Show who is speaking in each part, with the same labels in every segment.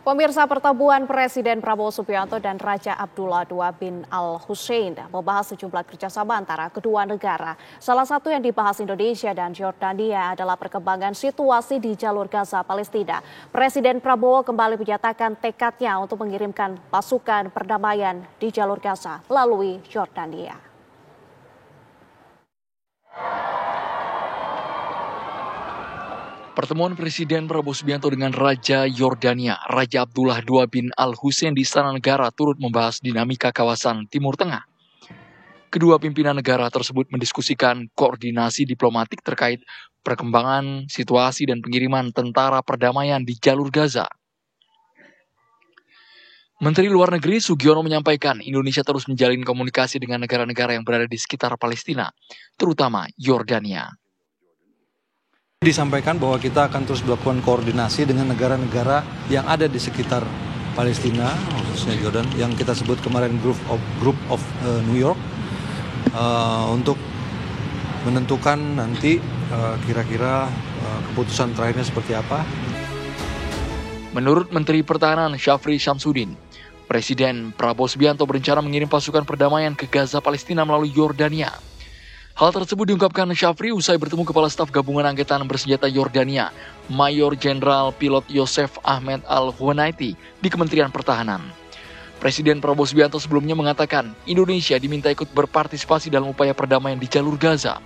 Speaker 1: Pemirsa, pertemuan Presiden Prabowo Subianto dan Raja Abdullah II bin Al-Hussein membahas sejumlah kerjasama antara kedua negara. Salah satu yang dibahas Indonesia dan Yordania adalah perkembangan situasi di jalur Gaza, Palestina. Presiden Prabowo kembali menyatakan tekadnya untuk mengirimkan pasukan perdamaian di jalur Gaza melalui Yordania.
Speaker 2: Pertemuan Presiden Prabowo Subianto dengan Raja Yordania, Raja Abdullah II bin Al-Hussein di Istana Negara turut membahas dinamika kawasan Timur Tengah. Kedua pimpinan negara tersebut mendiskusikan koordinasi diplomatik terkait perkembangan situasi dan pengiriman tentara perdamaian di jalur Gaza. Menteri Luar Negeri Sugiono menyampaikan Indonesia terus menjalin komunikasi dengan negara-negara yang berada di sekitar Palestina, terutama Yordania.
Speaker 3: Disampaikan bahwa kita akan terus melakukan koordinasi dengan negara-negara yang ada di sekitar Palestina, khususnya Jordan, yang kita sebut kemarin Group of New York, untuk menentukan nanti kira-kira keputusan terakhirnya seperti apa.
Speaker 2: Menurut Menteri Pertahanan Syafri Syamsuddin, Presiden Prabowo Subianto berencana mengirim pasukan perdamaian ke Gaza, Palestina melalui Yordania. Hal tersebut diungkapkan Syafri usai bertemu Kepala Staf Gabungan Angkatan Bersenjata Yordania, Mayor Jenderal Pilot Yosef Ahmed Al-Huwainati di Kementerian Pertahanan. Presiden Prabowo Subianto sebelumnya mengatakan Indonesia diminta ikut berpartisipasi dalam upaya perdamaian di jalur Gaza.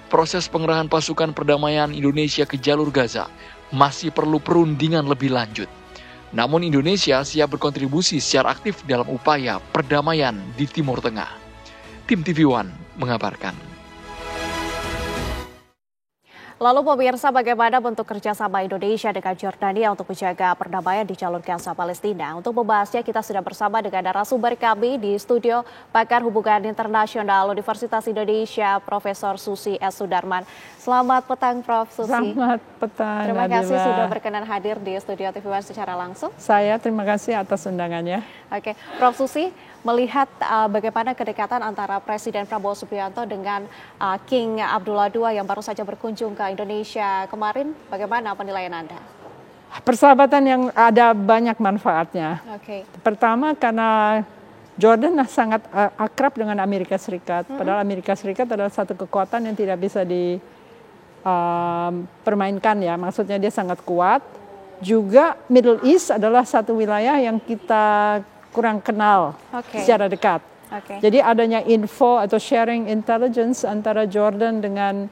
Speaker 2: Proses pengerahan pasukan perdamaian Indonesia ke jalur Gaza masih perlu perundingan lebih lanjut. Namun Indonesia siap berkontribusi secara aktif dalam upaya perdamaian di Timur Tengah. Tim TV One mengabarkan.
Speaker 1: Lalu pemirsa, bagaimana bentuk kerjasama Indonesia dengan Yordania untuk menjaga perdamaian di jalur Gaza, Palestina? Untuk membahasnya kita sudah bersama dengan narasumber kami di studio, pakar hubungan internasional Universitas Indonesia, Profesor Susi S. Sudarman. Selamat petang, Prof. Susi.
Speaker 4: Selamat petang.
Speaker 1: Terima kasih sudah berkenan hadir di studio TV One secara langsung.
Speaker 4: Saya terima kasih atas undangannya.
Speaker 1: Oke, Prof. Susi, melihat bagaimana kedekatan antara Presiden Prabowo Subianto dengan King Abdullah II yang baru saja berkunjung ke Indonesia kemarin, bagaimana penilaian Anda?
Speaker 4: Persahabatan yang ada banyak manfaatnya.
Speaker 1: Oke.
Speaker 4: Pertama karena Jordan sangat akrab dengan Amerika Serikat. Padahal Amerika Serikat adalah satu kekuatan yang tidak bisa dipermainkan ya. Maksudnya dia sangat kuat. Juga Middle East adalah satu wilayah yang kita kurang kenal secara dekat. Jadi adanya info atau sharing intelligence antara Jordan dengan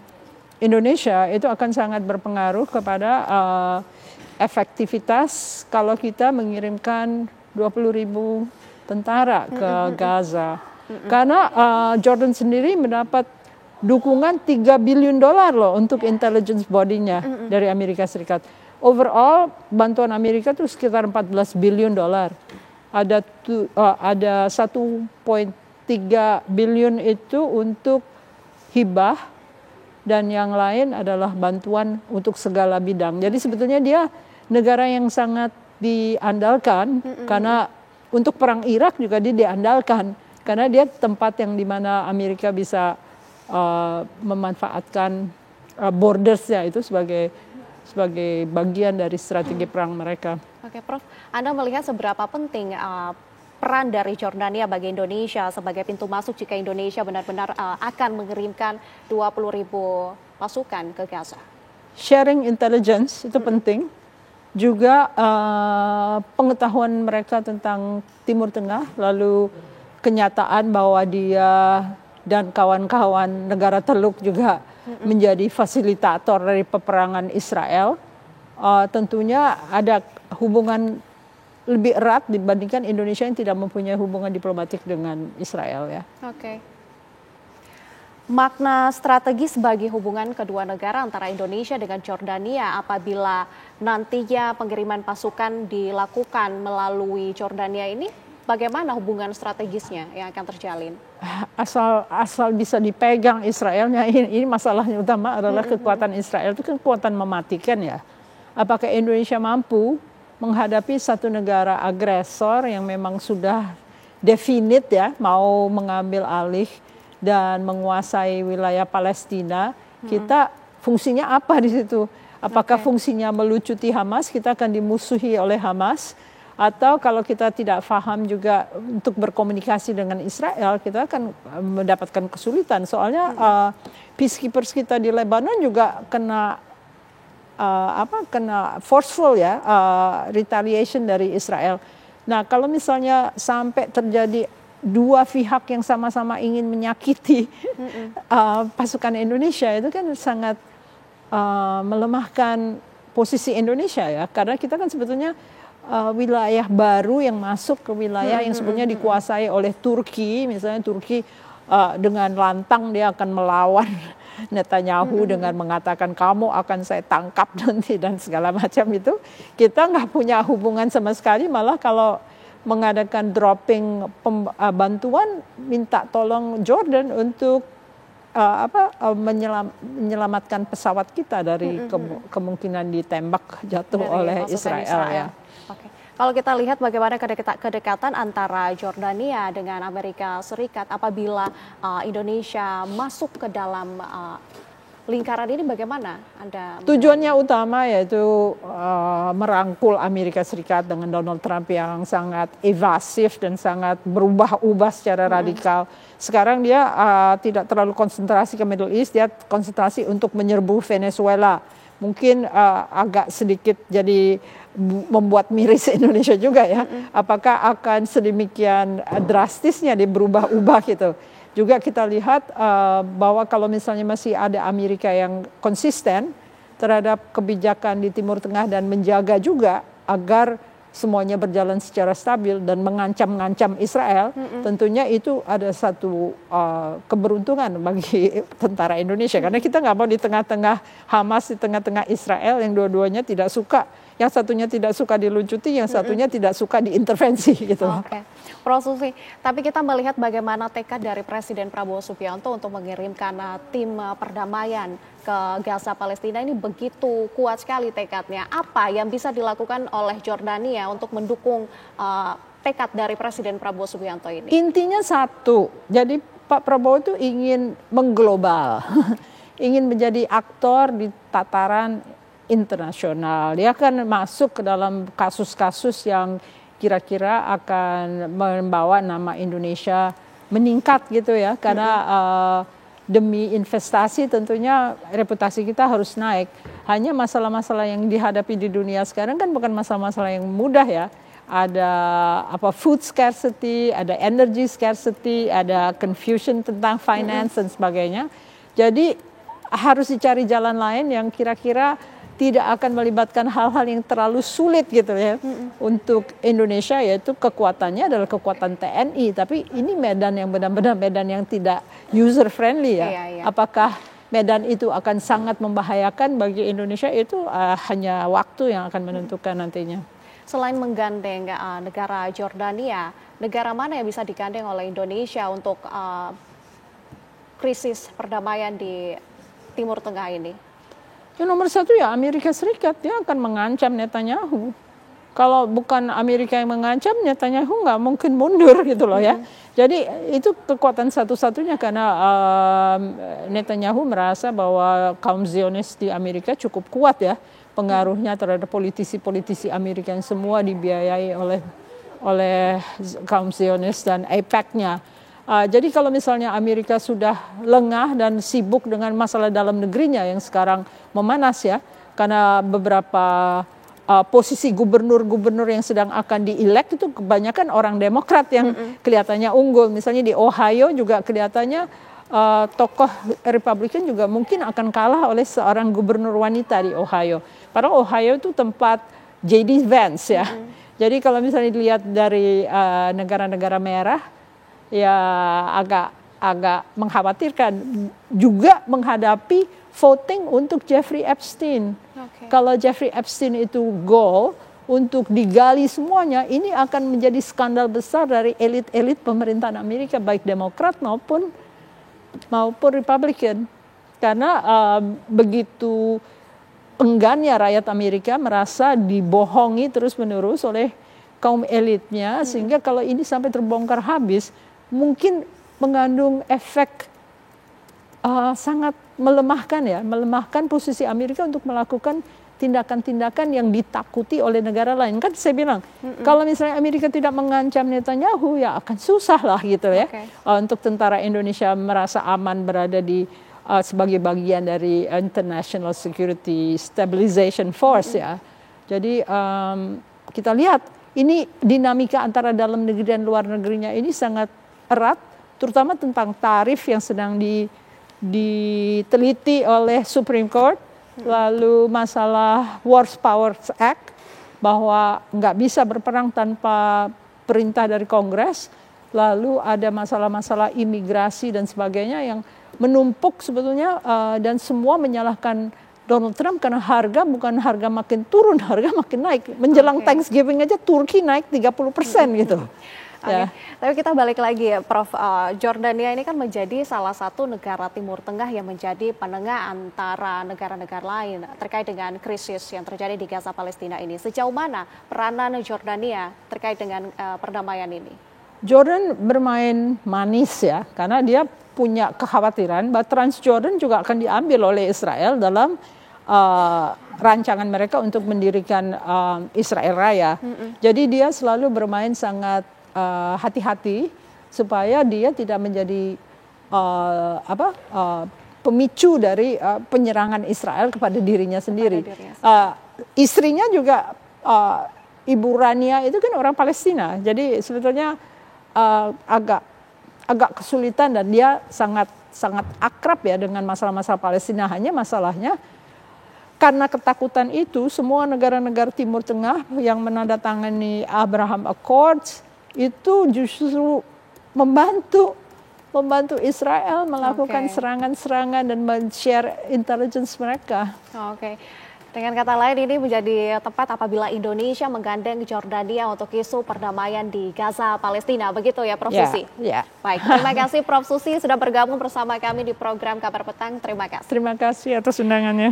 Speaker 4: Indonesia itu akan sangat berpengaruh kepada efektivitas kalau kita mengirimkan 20.000 tentara ke Gaza. Karena Jordan sendiri mendapat dukungan $3 billion loh untuk intelligence body-nya dari Amerika Serikat. Overall bantuan Amerika itu sekitar $14 billion. Ada 1,3 billion itu untuk hibah dan yang lain adalah bantuan untuk segala bidang. Jadi sebetulnya dia negara yang sangat diandalkan karena untuk perang Irak juga dia diandalkan karena dia tempat yang dimana Amerika bisa memanfaatkan bordersnya itu sebagai bagian dari strategi perang mereka.
Speaker 1: Oke, Prof. Anda melihat seberapa penting peran dari Yordania bagi Indonesia sebagai pintu masuk jika Indonesia benar-benar akan mengirimkan 20.000 pasukan ke Gaza?
Speaker 4: Sharing intelligence itu penting. Juga pengetahuan mereka tentang Timur Tengah, lalu kenyataan bahwa dia dan kawan-kawan negara Teluk juga menjadi fasilitator dari peperangan Israel. Tentunya ada hubungan lebih erat dibandingkan Indonesia yang tidak mempunyai hubungan diplomatik dengan Israel ya.
Speaker 1: Oke. Makna strategis bagi hubungan kedua negara antara Indonesia dengan Yordania apabila nantinya pengiriman pasukan dilakukan melalui Yordania ini, bagaimana hubungan strategisnya yang akan terjalin?
Speaker 4: Asal bisa dipegang Israelnya, ini masalahnya utama adalah kekuatan Israel itu kan kekuatan mematikan ya. Apakah Indonesia mampu menghadapi satu negara agresor yang memang sudah definite ya, mau mengambil alih dan menguasai wilayah Palestina, kita fungsinya apa di situ? Apakah fungsinya melucuti Hamas, kita akan dimusuhi oleh Hamas, Atau kalau kita tidak paham juga untuk berkomunikasi dengan Israel, kita akan mendapatkan kesulitan. Soalnya peacekeepers kita di Lebanon juga kena forceful ya, retaliation dari Israel. Nah, kalau misalnya sampai terjadi dua pihak yang sama-sama ingin menyakiti pasukan Indonesia, itu kan sangat melemahkan posisi Indonesia ya, karena kita kan sebetulnya wilayah baru yang masuk ke wilayah yang sebetulnya dikuasai oleh Turki. Misalnya Turki dengan lantang dia akan melawan Netanyahu dengan mengatakan kamu akan saya tangkap nanti dan segala macam itu. Kita nggak punya hubungan sama sekali, malah kalau mengadakan dropping bantuan minta tolong Jordan untuk menyelamatkan pesawat kita dari kemungkinan ditembak jatuh dari oleh Israel ya.
Speaker 1: Oke. Kalau kita lihat bagaimana kedekatan antara Jordania dengan Amerika Serikat, apabila Indonesia masuk ke dalam lingkaran ini, bagaimana Anda?
Speaker 4: Tujuannya utama yaitu merangkul Amerika Serikat dengan Donald Trump yang sangat evasif dan sangat berubah-ubah secara radikal. Sekarang dia tidak terlalu konsentrasi ke Middle East, dia konsentrasi untuk menyerbu Venezuela. Mungkin agak sedikit jadi membuat miris Indonesia juga ya. Apakah akan sedemikian drastisnya dia berubah-ubah gitu. Juga kita lihat bahwa kalau misalnya masih ada Amerika yang konsisten terhadap kebijakan di Timur Tengah dan menjaga juga agar semuanya berjalan secara stabil dan mengancam-ngancam Israel, tentunya itu ada satu keberuntungan bagi tentara Indonesia. Karena kita nggak mau di tengah-tengah Hamas, di tengah-tengah Israel yang dua-duanya tidak suka. Yang satunya tidak suka diluncuti, yang satunya tidak suka diintervensi gitu.
Speaker 1: Oke, Prof. Susi, tapi kita melihat bagaimana tekad dari Presiden Prabowo Subianto untuk mengirimkan tim perdamaian ke Gaza Palestina ini begitu kuat sekali tekadnya. Apa yang bisa dilakukan oleh Jordania untuk mendukung tekad dari Presiden Prabowo Subianto ini?
Speaker 4: Intinya satu, jadi Pak Prabowo itu ingin mengglobal, ingin menjadi aktor di tataran internasional. Dia akan masuk ke dalam kasus-kasus yang kira-kira akan membawa nama Indonesia meningkat gitu ya, karena demi investasi tentunya reputasi kita harus naik. Hanya masalah-masalah yang dihadapi di dunia sekarang kan bukan masalah-masalah yang mudah ya. Ada food scarcity, ada energy scarcity, ada confusion tentang finance dan sebagainya. Jadi harus dicari jalan lain yang kira-kira tidak akan melibatkan hal-hal yang terlalu sulit gitu ya untuk Indonesia, yaitu kekuatannya adalah kekuatan TNI, tapi ini medan yang benar-benar medan yang tidak user friendly ya. Apakah medan itu akan sangat membahayakan bagi Indonesia, itu hanya waktu yang akan menentukan nantinya.
Speaker 1: Selain menggandeng negara Jordania, negara mana yang bisa digandeng oleh Indonesia untuk krisis perdamaian di Timur Tengah ini?
Speaker 4: Yang nomor satu ya Amerika Serikat, dia akan mengancam Netanyahu. Kalau bukan Amerika yang mengancam, Netanyahu nggak mungkin mundur gitu loh ya. Jadi itu kekuatan satu-satunya, karena Netanyahu merasa bahwa kaum Zionis di Amerika cukup kuat ya. Pengaruhnya terhadap politisi-politisi Amerika yang semua dibiayai oleh kaum Zionis dan AIPAC-nya. Jadi kalau misalnya Amerika sudah lengah dan sibuk dengan masalah dalam negerinya yang sekarang memanas ya, karena beberapa posisi gubernur-gubernur yang sedang akan dielek itu kebanyakan orang Demokrat yang kelihatannya unggul. Misalnya di Ohio juga kelihatannya tokoh Republikan juga mungkin akan kalah oleh seorang gubernur wanita di Ohio. Padahal Ohio itu tempat J.D. Vance ya. Jadi kalau misalnya dilihat dari negara-negara merah, ya agak mengkhawatirkan, juga menghadapi voting untuk Jeffrey Epstein. Kalau Jeffrey Epstein itu goal untuk digali semuanya, ini akan menjadi skandal besar dari elit-elit pemerintahan Amerika, baik Demokrat maupun Republikan. Karena begitu enggannya rakyat Amerika merasa dibohongi terus-menerus oleh kaum elitnya, sehingga kalau ini sampai terbongkar habis, mungkin mengandung efek sangat melemahkan posisi Amerika untuk melakukan tindakan-tindakan yang ditakuti oleh negara lain. Kan saya bilang, kalau misalnya Amerika tidak mengancam Netanyahu, ya akan susah lah gitu ya. Untuk tentara Indonesia merasa aman berada di sebagai bagian dari International Security Stabilization Force ya. Jadi kita lihat ini dinamika antara dalam negeri dan luar negerinya ini sangat erat, terutama tentang tarif yang sedang diteliti oleh Supreme Court, lalu masalah Wars Powers Act bahwa nggak bisa berperang tanpa perintah dari Kongres, lalu ada masalah-masalah imigrasi dan sebagainya yang menumpuk sebetulnya dan semua menyalahkan Donald Trump karena harga bukan harga makin turun, harga makin naik. Menjelang Thanksgiving aja Turki naik 30% gitu. Ya.
Speaker 1: Tapi kita balik lagi ya Prof, Jordania ini kan menjadi salah satu negara Timur Tengah yang menjadi penengah antara negara-negara lain terkait dengan krisis yang terjadi di Gaza Palestina ini. Sejauh mana peranan Jordania terkait dengan perdamaian ini?
Speaker 4: Jordan bermain manis ya, karena dia punya kekhawatiran bahwa Transjordan juga akan diambil oleh Israel dalam rancangan mereka untuk mendirikan Israel Raya. Jadi dia selalu bermain sangat hati-hati supaya dia tidak menjadi pemicu dari penyerangan Israel kepada dirinya sendiri. Istrinya juga Ibu Rania itu kan orang Palestina, jadi sebetulnya agak kesulitan dan dia sangat akrab ya dengan masalah-masalah Palestina. Hanya masalahnya karena ketakutan itu semua negara-negara Timur Tengah yang menandatangani Abraham Accords itu justru membantu Israel melakukan serangan-serangan dan men-share intelligence mereka.
Speaker 1: Dengan kata lain ini menjadi tepat apabila Indonesia menggandeng Jordania untuk isu perdamaian di Gaza Palestina, begitu ya Prof Susi?
Speaker 4: Ya.
Speaker 1: Baik, terima kasih Prof Susi sudah bergabung bersama kami di program Kabar Petang. Terima kasih.
Speaker 4: Terima kasih atas undangannya.